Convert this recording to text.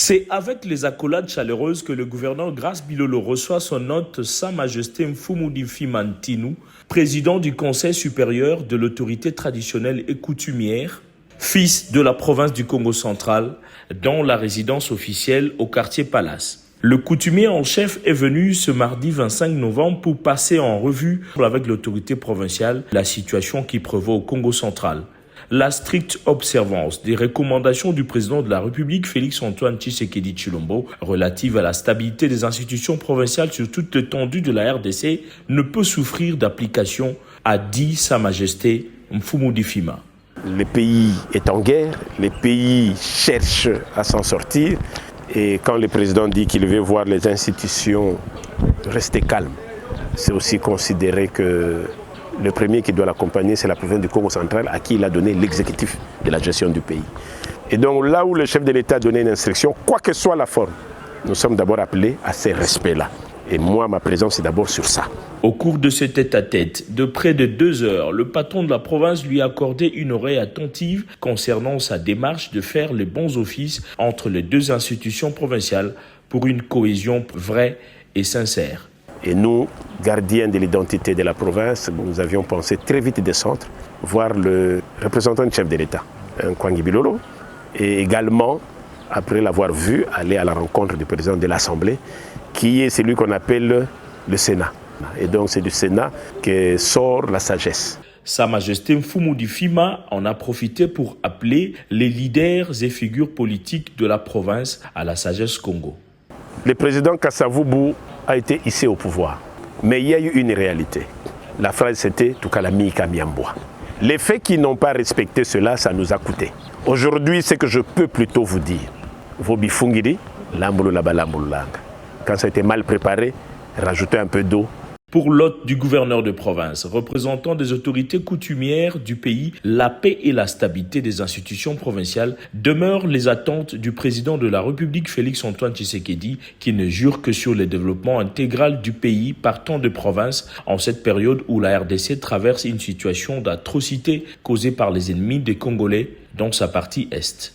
C'est avec les accolades chaleureuses que le gouverneur Grace Bilolo reçoit son hôte Sa Majesté Mfumudi Fimantinu, président du Conseil supérieur de l'autorité traditionnelle et coutumière, fils de la province du Congo central, dans la résidence officielle au quartier Palace. Le coutumier en chef est venu ce mardi 25 novembre pour passer en revue avec l'autorité provinciale la situation qui prévaut au Congo central. La stricte observance des recommandations du président de la République, Félix-Antoine Tshisekedi Tshilombo, relative à la stabilité des institutions provinciales sur toute l'étendue de la RDC, ne peut souffrir d'application, a dit Sa Majesté Mfumudi Fima. Le pays est en guerre, le pays cherche à s'en sortir et quand le président dit qu'il veut voir les institutions rester calmes, c'est aussi considérer que le premier qui doit l'accompagner, c'est la province du Congo central à qui il a donné l'exécutif de la gestion du pays. Et donc là où le chef de l'État a donné une instruction, quoi que soit la forme, nous sommes d'abord appelés à ces respects-là. Et moi, ma présence est d'abord sur ça. Au cours de ce tête-à-tête de près de 2 heures, le patron de la province lui a accordé une oreille attentive concernant sa démarche de faire les bons offices entre les deux institutions provinciales pour une cohésion vraie et sincère. Et nous, gardiens de l'identité de la province, nous avions pensé très vite descendre, voir le représentant du chef de l'État, Kwangi Bilolo, et également, après l'avoir vu, aller à la rencontre du président de l'Assemblée, qui est celui qu'on appelle le Sénat. Et donc c'est du Sénat que sort la sagesse. Sa Majesté Mfumudi Fima en a profité pour appeler les leaders et figures politiques de la province à la sagesse Congo. Le président Kasavubu a été hissé au pouvoir. Mais il y a eu une réalité. La phrase c'était « Tukalami Kamiamboa ». Les faits qui n'ont pas respecté cela, ça nous a coûté. Aujourd'hui, ce que je peux plutôt vous dire, Vobi Fungiri, Lambulu Labalambulanga. Quand ça a été mal préparé, rajoutez un peu d'eau. Pour l'hôte du gouverneur de province, représentant des autorités coutumières du pays, la paix et la stabilité des institutions provinciales demeurent les attentes du président de la République Félix-Antoine Tshisekedi, qui ne jure que sur le développement intégral du pays partant de province en cette période où la RDC traverse une situation d'atrocité causée par les ennemis des Congolais dans sa partie est.